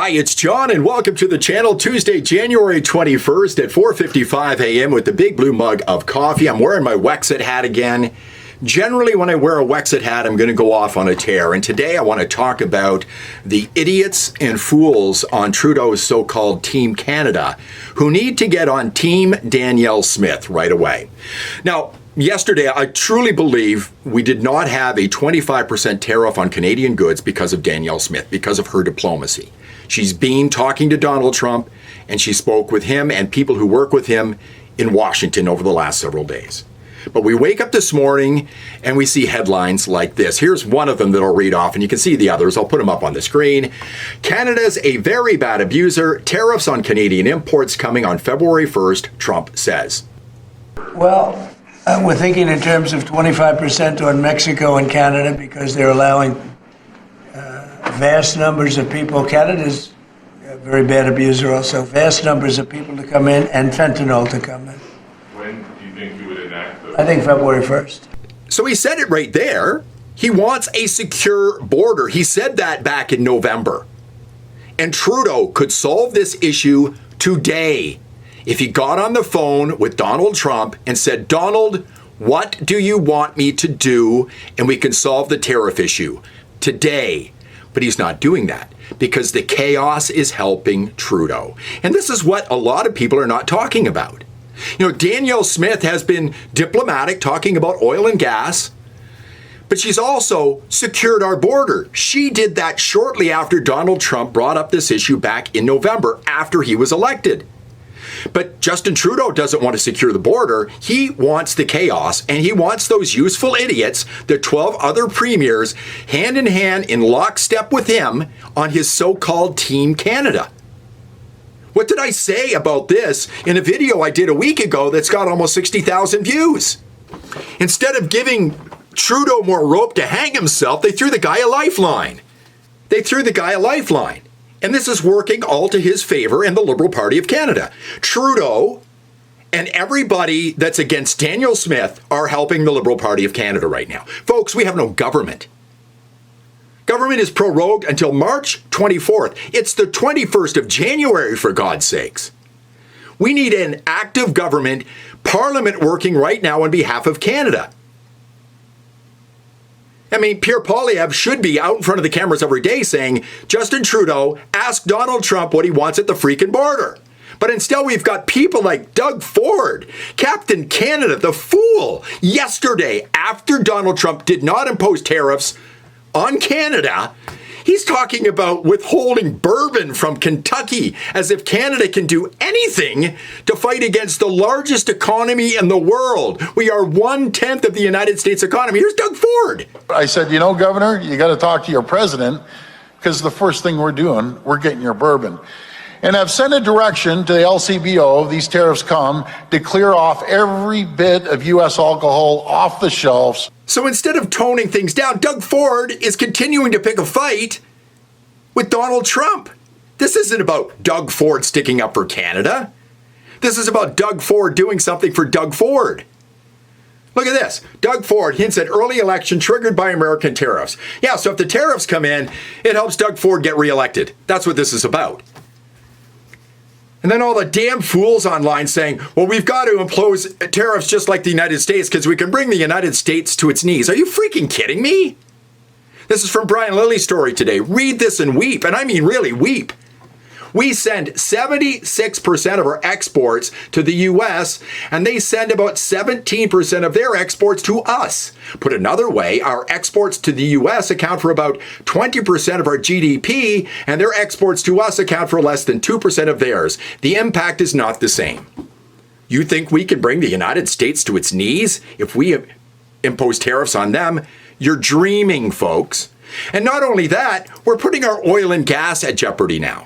Hi, it's John, and welcome to the channel. Tuesday, January 21st at 4:55 a.m. with the big blue mug of coffee. I'm wearing my Wexit hat again. Generally, when I wear a Wexit hat, I'm going to go off on a tear. And today I want to talk about the idiots and fools on Trudeau's so-called Team Canada who need to get on Team Danielle Smith right away. Now, yesterday, I truly believe we did not have a 25% tariff on Canadian goods because of Danielle Smith, because of her diplomacy. She's been talking to Donald Trump, and she spoke with him and people who work with him in Washington over the last several days. But we wake up this morning and we see headlines like this. Here's one of them that I'll read off, and you can see the others. I'll put them up on the screen. Canada's a very bad abuser. Tariffs on Canadian imports coming on February 1st, Trump says. Well, we're thinking in terms of 25% on Mexico and Canada because they're allowing vast numbers of people. Canada's a very bad abuser also. Vast numbers of people to come in and fentanyl to come in. When do you think you would enact those? I think February 1st. So he said it right there. He wants a secure border. He said that back in November. And Trudeau could solve this issue today if he got on the phone with Donald Trump and said, Donald, what do you want me to do? And we can solve the tariff issue today. But he's not doing that because the chaos is helping Trudeau. And this is what a lot of people are not talking about. You know, Danielle Smith has been diplomatic talking about oil and gas, but she's also secured our border. She did that shortly after Donald Trump brought up this issue back in November after he was elected. But Justin Trudeau doesn't want to secure the border. He wants the chaos, and he wants those useful idiots, the 12 other premiers, hand in hand in lockstep with him on his so-called Team Canada. What did I say about this in a video I did a week ago that's got almost 60,000 views? Instead of giving Trudeau more rope to hang himself, they threw the guy a lifeline. And this is working all to his favor and the Liberal Party of Canada. Trudeau and everybody that's against Danielle Smith are helping the Liberal Party of Canada right now. Folks, we have no government. Government is prorogued until March 24th. It's the 21st of January, for God's sakes. We need an active government, Parliament working right now on behalf of Canada. I mean, Pierre Poilievre should be out in front of the cameras every day saying, Justin Trudeau, ask Donald Trump what he wants at the freaking border. But instead, we've got people like Doug Ford, Captain Canada, the fool, yesterday, after Donald Trump did not impose tariffs on Canada, he's talking about withholding bourbon from Kentucky as if Canada can do anything to fight against the largest economy in the world. We are 1/10 of the United States economy. Here's Doug Ford. I said, you know, Governor, you got to talk to your president because the first thing we're doing, we're getting your bourbon. And I've sent a direction to the LCBO, these tariffs come, to clear off every bit of U.S. alcohol off the shelves. So instead of toning things down, Doug Ford is continuing to pick a fight with Donald Trump. This isn't about Doug Ford sticking up for Canada. This is about Doug Ford doing something for Doug Ford. Look at this. Doug Ford hints at early election triggered by American tariffs. Yeah, so if the tariffs come in, it helps Doug Ford get reelected. That's what this is about. And then all the damn fools online saying, well, we've got to impose tariffs just like the United States because we can bring the United States to its knees. Are you freaking kidding me? This is from Brian Lilly's story today. Read this and weep, and I mean really weep. We send 76% of our exports to the U.S., and they send about 17% of their exports to us. Put another way, our exports to the U.S. account for about 20% of our GDP, and their exports to us account for less than 2% of theirs. The impact is not the same. You think we can bring the United States to its knees if we impose tariffs on them? You're dreaming, folks. And not only that, we're putting our oil and gas at jeopardy now.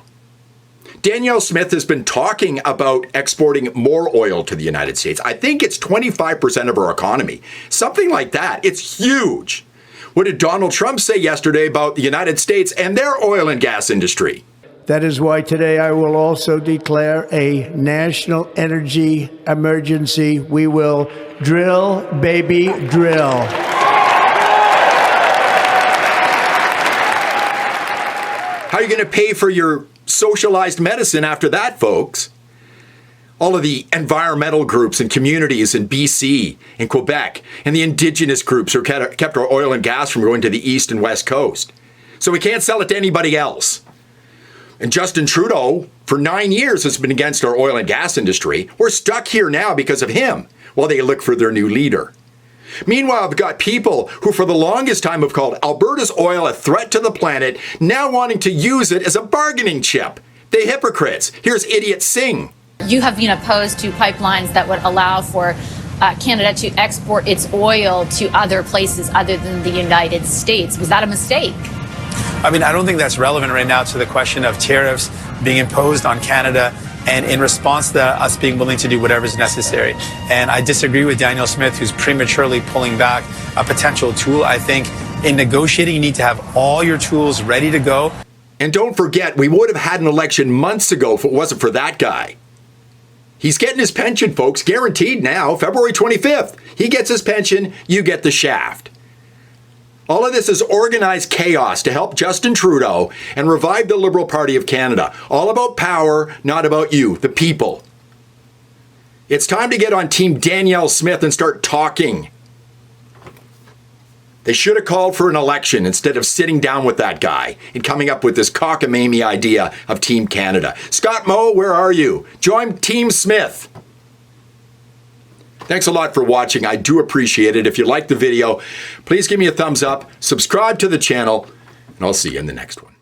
Danielle Smith has been talking about exporting more oil to the United States. I think it's 25% of our economy. Something like that. It's huge. What did Donald Trump say yesterday about the United States and their oil and gas industry? That is why today I will also declare a national energy emergency. We will drill, baby, drill. How are you going to pay for your socialized medicine after that, folks. All of the environmental groups and communities in BC and Quebec and the indigenous groups who kept our oil and gas from going to the east and west coast. So we can't sell it to anybody else. And Justin Trudeau, for 9 years, has been against our oil and gas industry. We're stuck here now because of him while they look for their new leader. Meanwhile, I've got people who for the longest time have called Alberta's oil a threat to the planet, now wanting to use it as a bargaining chip. They hypocrites. Here's idiot Singh. You have been opposed to pipelines that would allow for Canada to export its oil to other places other than the United States. Was that a mistake? I mean, I don't think that's relevant right now to the question of tariffs being imposed on Canada and in response to that, us being willing to do whatever is necessary. And I disagree with Danielle Smith, who's prematurely pulling back a potential tool. I think in negotiating, you need to have all your tools ready to go. And don't forget, we would have had an election months ago if it wasn't for that guy. He's getting his pension, folks, guaranteed now, February 25th. He gets his pension, you get the shaft. All of this is organized chaos to help Justin Trudeau and revive the Liberal Party of Canada. All about power, not about you, the people. It's time to get on Team Danielle Smith and start talking. They should have called for an election instead of sitting down with that guy and coming up with this cockamamie idea of Team Canada. Scott Moe, where are you? Join Team Smith. Thanks a lot for watching. I do appreciate it. If you liked the video, please give me a thumbs up, subscribe to the channel, and I'll see you in the next one.